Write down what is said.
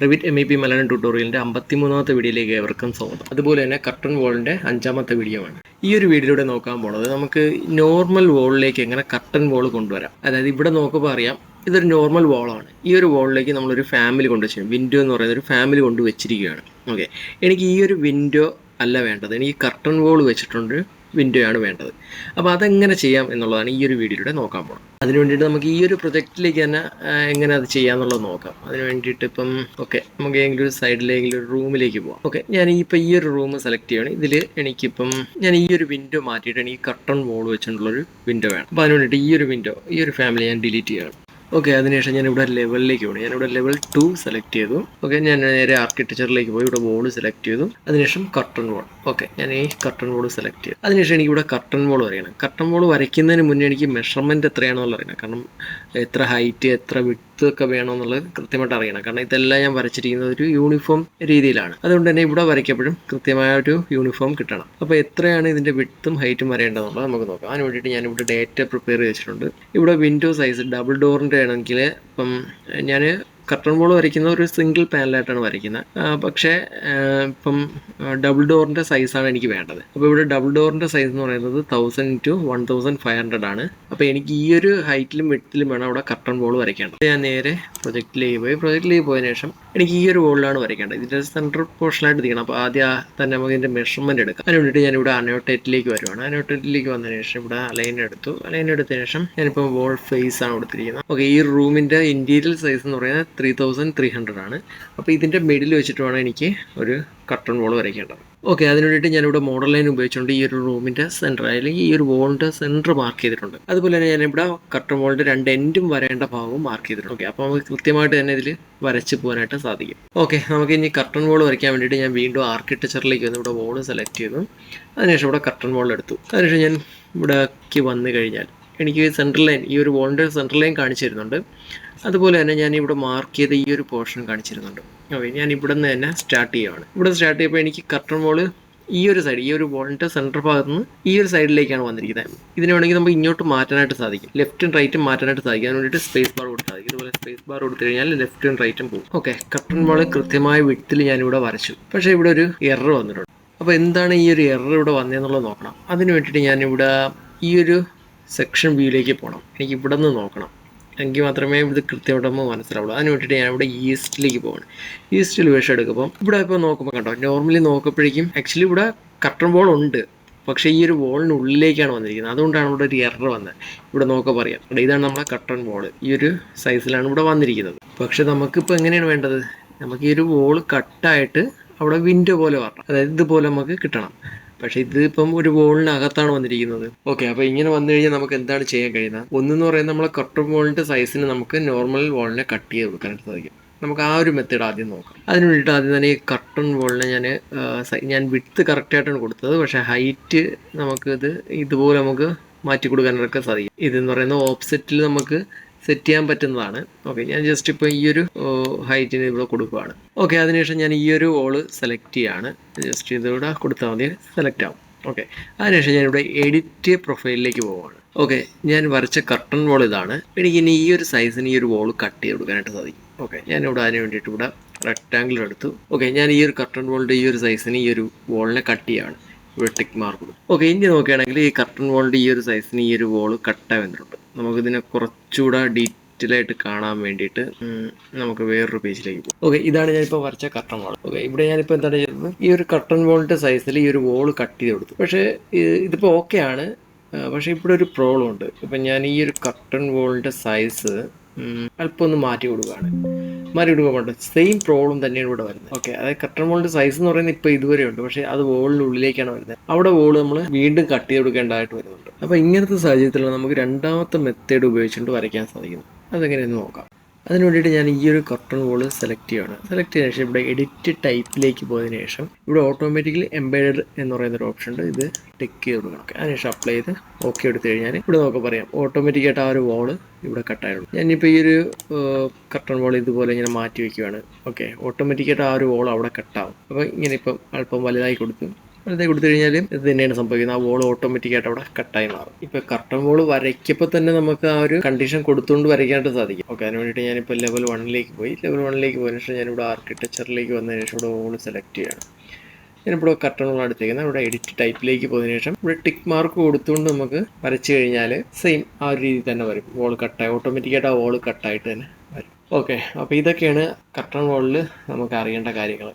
Revit MEP Malayalam ട്യൂട്ടോറിയലിൻ്റെ 53ാമത്തെ വീഡിയോയിലേക്ക് ഏവർക്കും സ്വാഗതം. അതുപോലെ തന്നെ കർട്ടൺ വോളിൻ്റെ 5ാമത്തെ വീഡിയോ ആണ്. ഈ ഒരു വീഡിയോയിലൂടെ നോക്കാൻ പോണത് നമുക്ക് നോർമൽ വോളിലേക്ക് എങ്ങനെ കർട്ടൺ വോൾ കൊണ്ടുവരാം. അതായത് ഇവിടെ നോക്കുമ്പോൾ അറിയാം ഇതൊരു നോർമൽ വോളാണ്. ഈ ഒരു വോളിലേക്ക് നമ്മളൊരു ഫാമിലി കൊണ്ടുവച്ചു, വിൻഡോ എന്ന് പറയുന്ന ഒരു ഫാമിലി കൊണ്ട് വെച്ചിരിക്കുകയാണ്. ഓക്കെ, എനിക്ക് ഈ ഒരു വിൻഡോ അല്ല വേണ്ടത്, എനിക്ക് കർട്ടൺ വോൾ വെച്ചിട്ടുണ്ട് വിൻഡോ ആണ് വേണ്ടത്. അപ്പോൾ അതെങ്ങനെ ചെയ്യാം എന്നുള്ളതാണ് ഈ ഒരു വീഡിയോയിലൂടെ നോക്കാൻ പോകുന്നത്. അതിന് വേണ്ടിയിട്ട് നമുക്ക് ഈ ഒരു പ്രൊജക്റ്റിലേക്ക് തന്നെ എങ്ങനെ അത് ചെയ്യാമെന്നുള്ളത് നോക്കാം. അതിന് വേണ്ടിയിട്ട് ഇപ്പം നമുക്ക് ഏതെങ്കിലും ഒരു സൈഡിലെങ്കിലും ഒരു റൂമിലേക്ക് പോകാം. ഓക്കെ, ഞാൻ ഇപ്പോൾ ഈ ഒരു റൂം സെലക്ട് ചെയ്യണം. ഇതിൽ എനിക്കിപ്പം ഞാൻ ഈ ഒരു വിൻഡോ മാറ്റിയിട്ട് എനിക്ക് കർട്ടൺ വോൾ വെച്ചിട്ടുള്ളൊരു വിൻഡോ വേണം. അപ്പോൾ അതിന് വേണ്ടിയിട്ട് ഈ ഒരു ഫാമിലി ഞാൻ ഡിലീറ്റ് ചെയ്യണം. ഓക്കെ, അതിനുശേഷം ഞാനിവിടെ ലെവലിലേക്ക് പോകണം. ഞാനിവിടെ ലെവൽ 2 സെലക്ട് ചെയ്തു. ഓക്കെ, ഞാൻ നേരെ ആർക്കിടെക്ചറിലേക്ക് പോയി ഇവിടെ വോൾ സെലക്ട് ചെയ്തു. അതിനുശേഷം കർട്ടൺ വോൾ. ഓക്കെ, ഞാൻ ഈ കർട്ടൺ വോൾ സെലക്ട് ചെയ്തു. അതിനുശേഷം എനിക്കിവിടെ കർട്ടൺ വോൾ വരയ്ക്കണം. കർട്ടൺ വോൾ വരയ്ക്കുന്നതിന് മുന്നേ എനിക്ക് മെഷർമെൻറ്റ് എത്രയാണെന്നുള്ളത് അറിയണം. കാരണം എത്ര ഹൈറ്റ് എത്ര വിഡ്ത്ത് ഒക്കെ വേണമെന്നുള്ളത് കൃത്യമായിട്ട് അറിയണം. കാരണം ഇതെല്ലാം ഞാൻ വരച്ചിരിക്കുന്നത് ഒരു യൂണിഫോം രീതിയിലാണ്. അതുകൊണ്ട് തന്നെ ഇവിടെ വരയ്ക്കപ്പോഴും കൃത്യമായ ഒരു യൂണിഫോം കിട്ടണം. അപ്പോൾ എത്രയാണ് ഇതിൻ്റെ വിഡ്ത്തും ഹൈറ്റും വരേണ്ടതെന്നുള്ളത് നമുക്ക് നോക്കാം. അതിന് വേണ്ടിയിട്ട് ഞാനിവിടെ ഡേറ്റ പ്രിപ്പയർ ചെയ്ത് വെച്ചിട്ടുണ്ട്. ഇവിടെ വിൻഡോ സൈസ് ഡബിൾ ഡോറിൻ്റെ ആണെങ്കിൽ ഇപ്പം ഞാൻ കർട്ടൺ വോൾ വരയ്ക്കുന്ന ഒരു സിംഗിൾ പാനലായിട്ടാണ് വരയ്ക്കുന്നത്. പക്ഷേ ഇപ്പം ഡബിൾ ഡോറിൻ്റെ സൈസാണ് എനിക്ക് വേണ്ടത്. അപ്പോൾ ഇവിടെ ഡബിൾ ഡോറിൻ്റെ സൈസ് എന്ന് പറയുന്നത് 1000 to 1500 ആണ്. അപ്പോൾ എനിക്ക് ഈ ഒരു ഹൈറ്റിലും വിഡ്ത്തിലും വേണം അവിടെ കർട്ടൺ വോൾ വരയ്ക്കേണ്ടത്. ഞാൻ നേരെ പ്രൊജക്റ്റിലേക്ക് പോയതിനു ശേഷം എനിക്ക് ഈ ഒരു വോളിലാണ് വരയ്ക്കേണ്ടത്. ഇതിൻ്റെ സെൻട്രൽ പോർഷനായിട്ട് തീരണം. അപ്പോൾ ആദ്യം തന്നെ നമുക്ക് ഇതിൻ്റെ മെഷർമെൻറ്റ് എടുക്കാം. അതിന് വേണ്ടിയിട്ട് ഞാനിവിടെ അനോട്ടേറ്റിലേക്ക് വരുവാണ്. അനോട്ടേറ്റിലേക്ക് വന്നതിന് ശേഷം ഇവിടെ അലൈൻ എടുത്തതിന് ശേഷം ഞാനിപ്പോൾ വോൾ ഫേസ് ആണ് കൊടുത്തിരിക്കുന്നത്. ഓക്കെ, ഈ റൂമിൻ്റെ ഇൻറ്റീരിയൽ സൈസ് എന്ന് പറയുന്നത് 3300 ആണ്. അപ്പോൾ ഇതിൻ്റെ മിഡിൽ വെച്ചിട്ട് വേണം എനിക്ക് ഒരു കർട്ടൺ വോൾ വരയ്ക്കേണ്ടത്. ഓക്കെ, അതിന് വേണ്ടിയിട്ട് ഞാനിവിടെ മോഡൽ ലൈൻ ഉപയോഗിച്ചുകൊണ്ട് ഈ ഒരു റൂമിൻ്റെ സെൻറ്റർ അല്ലെങ്കിൽ ഈ ഒരു വോളിൻ്റെ സെൻറ്റർ മാർക്ക് ചെയ്തിട്ടുണ്ട്. അതുപോലെ തന്നെ ഞാനിവിടെ കർട്ടൺ വോളിൻ്റെ 2 എൻഡും വരേണ്ട ഭാഗവും മാർക്ക് ചെയ്തിട്ടുണ്ട്. ഓക്കെ, അപ്പോൾ നമുക്ക് കൃത്യമായിട്ട് തന്നെ ഇതിൽ വരച്ച് പോകാനായിട്ട് സാധിക്കും. ഓക്കെ, നമുക്ക് ഇനി കർട്ടൺ വോൾ വരയ്ക്കാൻ വേണ്ടിയിട്ട് ഞാൻ വീണ്ടും ആർക്കിടെക്ചറിലേക്ക് വന്ന് ഇവിടെ വോൾ സെലക്ട് ചെയ്തു. അതിനുശേഷം ഇവിടെ കർട്ടൺ വോൾ എടുത്തു. അതിനുശേഷം ഞാൻ ഇവിടേക്ക് വന്നു കഴിഞ്ഞാൽ എനിക്ക് സെൻട്രൽ ലൈൻ, ഈ ഒരു വോളിൻ്റെ സെൻട്രൽ ലൈൻ കാണിച്ചു തരുന്നുണ്ട്. അതുപോലെ തന്നെ ഞാൻ ഇവിടെ മാർക്ക് ചെയ്ത ഈ ഒരു പോർഷൻ കാണിച്ചിരുന്നുണ്ട്. ഓക്കെ, ഞാൻ ഇവിടെ നിന്ന് തന്നെ സ്റ്റാർട്ട് ചെയ്യുകയാണ്. ഇവിടെ സ്റ്റാർട്ട് ചെയ്യുമ്പോൾ എനിക്ക് കർട്ടൺ വോൾ ഈ ഒരു സൈഡ്, ഈ ഒരു വോളിൻ്റെ സെൻറ്റർ ഭാഗത്ത് നിന്ന് ഈ ഒരു സൈഡിലേക്കാണ് വന്നിരിക്കുന്നത്. ഇതിന് വേണമെങ്കിൽ നമുക്ക് ഇങ്ങോട്ട് മാറ്റാനായിട്ട് സാധിക്കും, ലെഫ്റ്റും റൈറ്റും മാറ്റാനായിട്ട് സാധിക്കും. അതിന് വേണ്ടിയിട്ട് സ്പേസ് ബാർ കൊടുത്താൽ സാധിക്കും. ഇതുപോലെ സ്പേസ് ബാർ കൊടുത്തു കഴിഞ്ഞാൽ ലെഫ്റ്റും റൈറ്റും പോകും. ഓക്കെ, കർട്ടൺ വോൾ കൃത്യമായ വിഡ്ത്തിൽ ഞാനിവിടെ വരച്ചു. പക്ഷേ ഇവിടെ ഒരു എറർ വന്നിട്ടുണ്ട്. അപ്പോൾ എന്താണ് ഈ ഒരു എറർ ഇവിടെ വന്നതെന്നുള്ളത് നോക്കണം. അതിന് വേണ്ടിയിട്ട് ഞാനിവിടെ ഈ ഒരു സെക്ഷൻ വ്യൂയിലേക്ക് പോകണം. എനിക്ക് ഇവിടെ നിന്ന് നോക്കണം, എങ്കിൽ മാത്രമേ ഇത് കൃത്യമായിട്ട് മനസ്സിലാവുള്ളൂ. അതിന് വേണ്ടിയിട്ട് ഞാൻ ഇവിടെ ഈസ്റ്റിലേക്ക് പോകണം. ഈസ്റ്റിൽ വേഷം എടുക്കുമ്പോൾ ഇവിടെ ഇപ്പോൾ നോക്കുമ്പോൾ കണ്ടോ, നോർമലി നോക്കുമ്പോഴേക്കും ആക്ച്വലി ഇവിടെ കർട്ടൺ വോൾ ഉണ്ട്, പക്ഷേ ഈ ഒരു വോളിനുള്ളിലേക്കാണ് വന്നിരിക്കുന്നത്. അതുകൊണ്ടാണ് ഇവിടെ ഒരു എറർ വന്നത്. ഇവിടെ നോക്കുക പറയാം, ഇതാണ് നമ്മളെ കർട്ടൺ വോൾ, ഈ ഒരു സൈസിലാണ് ഇവിടെ വന്നിരിക്കുന്നത്. പക്ഷേ നമുക്കിപ്പോൾ എങ്ങനെയാണ് വേണ്ടത്, നമുക്ക് ഈ ഒരു വോൾ കട്ടായിട്ട് അവിടെ വിൻഡോ പോലെ വരണം, അതായത് ഇതുപോലെ നമുക്ക് കിട്ടണം. പക്ഷേ ഇതിപ്പം ഒരു വോളിനകത്താണ് വന്നിരിക്കുന്നത്. ഓക്കെ, അപ്പോൾ ഇങ്ങനെ വന്നു കഴിഞ്ഞാൽ നമുക്ക് എന്താണ് ചെയ്യാൻ കഴിയുന്നത്? ഒന്നെന്ന് പറയുന്നത് നമ്മളെ കർട്ടൺ വോളിൻ്റെ സൈസിന് നമുക്ക് നോർമൽ വോളിനെ കട്ട് ചെയ്ത് കൊടുക്കാനായിട്ട് സാധിക്കും. നമുക്ക് ആ ഒരു മെത്തേഡ് ആദ്യം നോക്കാം. അതിന് വേണ്ടിയിട്ട് ആദ്യം തന്നെ ഈ കർട്ടൺ വോളിനെ ഞാൻ വിഡ്ത്ത് കറക്റ്റായിട്ടാണ് കൊടുത്തത്. പക്ഷേ ഹൈറ്റ് നമുക്കിത് ഇതുപോലെ നമുക്ക് മാറ്റി കൊടുക്കാനൊക്കെ സാധിക്കും. ഇതെന്ന് പറയുന്നത് ഓപ്സെറ്റിൽ നമുക്ക് സെറ്റ് ചെയ്യാൻ പറ്റുന്നതാണ്. ഓക്കെ, ഞാൻ ജസ്റ്റ് ഇപ്പോൾ ഈ ഒരു ഹൈറ്റിന് ഇവിടെ കൊടുക്കുകയാണ്. ഓക്കെ, അതിനുശേഷം ഞാൻ ഈ ഒരു വോള് സെലക്ട് ചെയ്യുകയാണ്. ജസ്റ്റ് ഇതിവിടെ കൊടുത്താൽ മതി, സെലക്ട് ആവും. ഓക്കെ, അതിനുശേഷം ഞാനിവിടെ എഡിറ്റ് പ്രൊഫൈലിലേക്ക് പോവുകയാണ്. ഓക്കെ, ഞാൻ വരച്ച കർട്ടൺ വോൾ ഇതാണ്. എനിക്ക് ഇനി ഈ ഒരു സൈസിന് ഈ ഒരു വോൾ കട്ട് ചെയ്ത് കൊടുക്കാനായിട്ട് സാധിക്കും. ഓക്കെ, ഞാനിവിടെ അതിന് വേണ്ടിയിട്ട് ഇവിടെ റെക്ടാങ്കിൾ എടുത്തു. ഓക്കെ, ഞാൻ ഈ ഒരു കർട്ടൺ വോളിൻ്റെ ഈ ഒരു സൈസിന് ഈ ഒരു വോളിനെ കട്ട് ചെയ്യുകയാണ്. ഇവിടെ ടിക്ക് മാർക്ക് കൊടുക്കും. ഓക്കെ, ഇനി നോക്കുകയാണെങ്കിൽ ഈ കർട്ടൺ വോളിൻ്റെ ഈ ഒരു സൈസിന് ഈ ഒരു വോൾ കട്ടായി വന്നിട്ടുണ്ട്. നമുക്കിതിനെ കുറച്ചുകൂടെ ഡീറ്റെയിൽ ആയിട്ട് കാണാൻ വേണ്ടിയിട്ട് നമുക്ക് വേറൊരു പേജിലേക്ക് പോകും. ഓക്കെ, ഇതാണ് ഞാനിപ്പോൾ വരച്ച കർട്ടൺ വോൾ. ഓക്കെ, ഇവിടെ ഞാനിപ്പോൾ എന്താണ് ചെയ്യുന്നത്, ഈ ഒരു കർട്ടൺ വോളിൻ്റെ സൈസിൽ ഈ ഒരു വോൾ കട്ട് ചെയ്ത് കൊടുത്തു. പക്ഷേ ഇതിപ്പോൾ ഓക്കെ ആണ്. പക്ഷേ ഇവിടെ ഒരു പ്രോബ്ലം ഉണ്ട്. ഇപ്പം ഞാൻ ഈ ഒരു കർട്ടൺ വോളിൻ്റെ സൈസ് അല്പം ഒന്ന് മാറ്റി കൊടുക്കുകയാണ്. സെയിം പ്രോബ്ലം തന്നെയാണ് ഇവിടെ വരുന്നത്. ഓക്കെ, അതായത് കർട്ടൺ വോളിൻ്റെ സൈസ് എന്ന് പറയുന്നത് ഇപ്പോൾ ഇതുവരെ ഉണ്ട്, പക്ഷേ അത് വോളിനുള്ളിലേക്കാണ് വരുന്നത്. അവിടെ വോൾ നമ്മൾ വീണ്ടും കട്ട് ചെയ്ത് കൊടുക്കേണ്ടതായിട്ട് വരുന്നുണ്ട്. അപ്പോൾ ഇങ്ങനത്തെ സാഹചര്യത്തിലാണ് നമുക്ക് രണ്ടാമത്തെ മെത്തേഡ് ഉപയോഗിച്ചുകൊണ്ട് വരയ്ക്കാൻ സാധിക്കുന്നത്. അതെങ്ങനെയെന്ന് നോക്കാം. അതിന് വേണ്ടിയിട്ട് ഞാൻ ഈ ഒരു കർട്ടൺ വോൾ സെലക്ട് ചെയ്യുകയാണ്. സെലക്ട് ചെയ്തതിന് ശേഷം ഇവിടെ എഡിറ്റ് ടൈപ്പിലേക്ക് പോയതിനു ശേഷം ഇവിടെ ഓട്ടോമാറ്റിക്കലി എംബെഡഡ് എന്ന് പറയുന്നൊരു ഓപ്ഷൻ ഉണ്ട്. ഇത് ടിക്ക് ചെയ്ത് കൊടുക്കണം. അതിനുശേഷം അപ്ലൈ ചെയ്ത് ഓക്കെ എടുത്തു കഴിഞ്ഞാൽ ഇവിടെ നമുക്ക് പറയാം ഓട്ടോമാറ്റിക്കായിട്ട് ആ ഒരു വോൾ ഇവിടെ കട്ടായുള്ളൂ. ഞാനിപ്പോൾ ഈ ഒരു കർട്ടൺ വോൾ ഇതുപോലെ ഇങ്ങനെ മാറ്റി വയ്ക്കുകയാണ്. ഓക്കെ, ഓട്ടോമാറ്റിക്കായിട്ട് ആ ഒരു വോൾ അവിടെ കട്ടാവും. അപ്പോൾ ഇങ്ങനെ ഇപ്പം അല്പം വലുതായി കൊടുത്ത് വെറുതെ കൊടുത്തു കഴിഞ്ഞാൽ ഇത് തന്നെയാണ് സംഭവിക്കുന്നത്. ആ വോൾ ഓട്ടോമാറ്റിക്കായിട്ട് അവിടെ കട്ടായി മാറും. ഇപ്പോൾ കർട്ടൺ വോൾ വരയ്ക്കപ്പോൾ തന്നെ നമുക്ക് ആ ഒരു കണ്ടീഷൻ കൊടുത്തുകൊണ്ട് വരയ്ക്കാനായിട്ട് സാധിക്കും. ഓക്കെ, അതിന് വേണ്ടിയിട്ട് ഞാനിപ്പോൾ ലെവൽ 1ലേക്ക് പോയി. ലെവൽ 1ലേക്ക് പോയതിനു ശേഷം ഞാനിവിടെ ആർക്കിടെക്ചറിലേക്ക് വന്നതിന് ശേഷം ഇവിടെ വോൾ സെലക്ട് ചെയ്യണം. ഞാനിപ്പോൾ കർട്ടൺ വോൾ എടുത്തേക്കുന്നത് ഇവിടെ എഡിറ്റ് ടൈപ്പിലേക്ക് പോയതിനു ശേഷം ഇവിടെ ടിക്ക് മാർക്ക് കൊടുത്തുകൊണ്ട് നമുക്ക് വരച്ച് കഴിഞ്ഞാൽ സെയിം ആ ഒരു രീതി തന്നെ വരും. വോൾ കട്ടായി ഓട്ടോമാറ്റിക്കായിട്ട് ആ വോൾ കട്ടായിട്ട് തന്നെ വരും. ഓക്കെ, അപ്പോൾ ഇതൊക്കെയാണ് കർട്ടൺ വോളിൽ നമുക്ക് അറിയേണ്ട കാര്യങ്ങൾ.